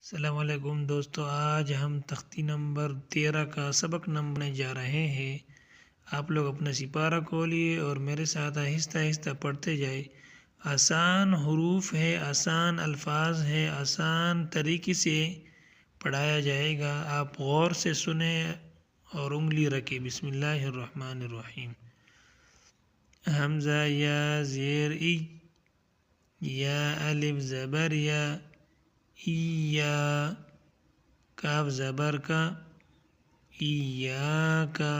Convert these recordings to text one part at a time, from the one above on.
السلام علیکم دوستو، آج ہم تختی نمبر 13 کا سبق نمبر جا رہے ہیں۔ آپ لوگ اپنا سپارہ کھولیے اور میرے ساتھ آہستہ آہستہ پڑھتے جائے۔ آسان حروف ہے، آسان الفاظ ہے، آسان طریقے سے پڑھایا جائے گا۔ آپ غور سے سنیں اور انگلی رکھیں۔ بسم اللہ الرحمن الرحیم۔ حمزہ یا زیر ای، یا الف زبر یا، ایا کاف زبر کا، ایاکا،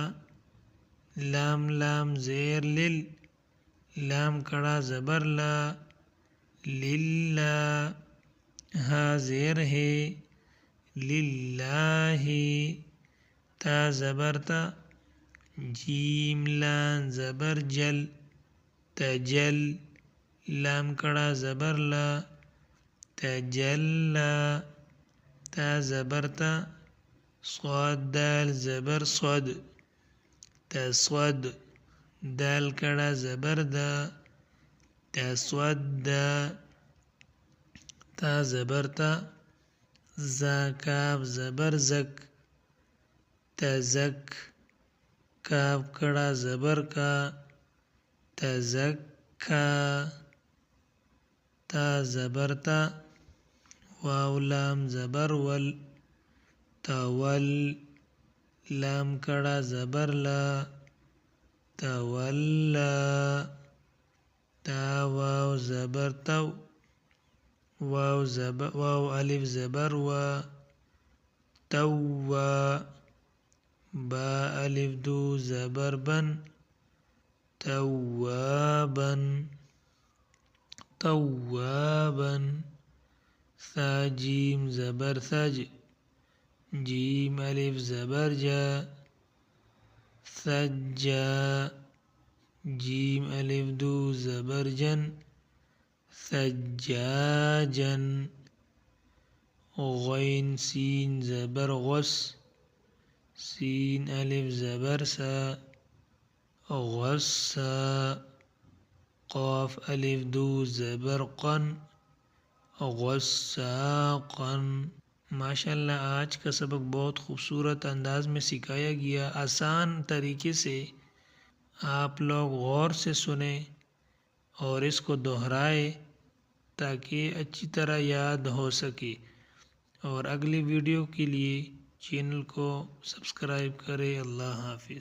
لام لام زیر لل، لام کڑا زبر لا، للہ، ہا زیر ہے، للہ، تا زبر تا، جیم لام زبر جل، تجل، لام کڑا زبر لا، تجلى، تا زبر تا، صاد دال زبر صد، تصد، دال کڑا زبر دا، تصد، تا زبر تا، زا کاف زبر زک، تزک، کاف کڑا زبر کا، تزکا، تا زبر تا، واو لام زبر ول، تول، لام کڑا زبر لا، تولا، تا واو زبر تو، واو الف زبر وا، توا، با الف دو زبر بن، توابا، توابا، ثا جیم زبر ثج، جیم الف زبر جا، ثجا، جیم الف دو زبر جن، ثجاجا، غین سین زبر غس، سین الف زبر سا، غسا، قاف الف دو زبر قن، غساقا۔ ماشاءاللہ آج کا سبق بہت خوبصورت انداز میں سکھایا گیا، آسان طریقے سے۔ آپ لوگ غور سے سنیں اور اس کو دہرائیں تاکہ اچھی طرح یاد ہو سکے، اور اگلی ویڈیو کے لیے چینل کو سبسکرائب کریں۔ اللہ حافظ۔